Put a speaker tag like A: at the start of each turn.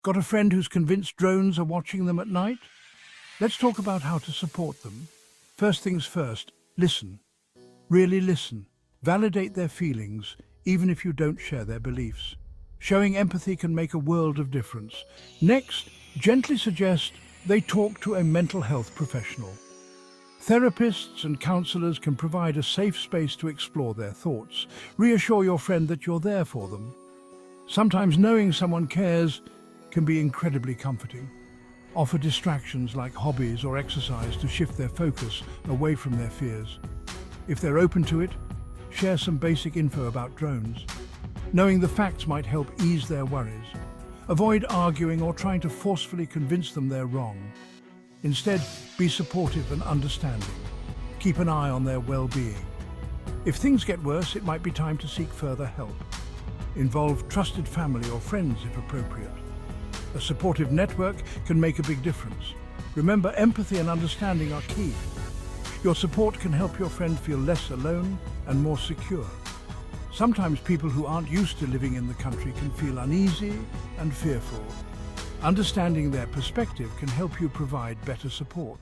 A: Got a friend who's convinced drones are watching them at night? Let's talk about how to support them. First things first, listen. Really listen. Validate their feelings, even if you don't share their beliefs. Showing empathy can make a world of difference. Next, gently suggest they talk to a mental health professional. Therapists and counselors can provide a safe space to explore their thoughts. Reassure your friend that you're there for them. Sometimes knowing someone cares can be incredibly comforting. Offer distractions like hobbies or exercise to shift their focus away from their fears. If they're open to it, share some basic info about drones. Knowing the facts might help ease their worries. Avoid arguing or trying to forcefully convince them they're wrong. Instead, be supportive and understanding. Keep an eye on their well-being. If things get worse, it might be time to seek further help. Involve trusted family or friends if appropriate. A supportive network can make a big difference. Remember, empathy and understanding are key. Your support can help your friend feel less alone and more secure. Sometimes people who aren't used to living in the country can feel uneasy and fearful. Understanding their perspective can help you provide better support.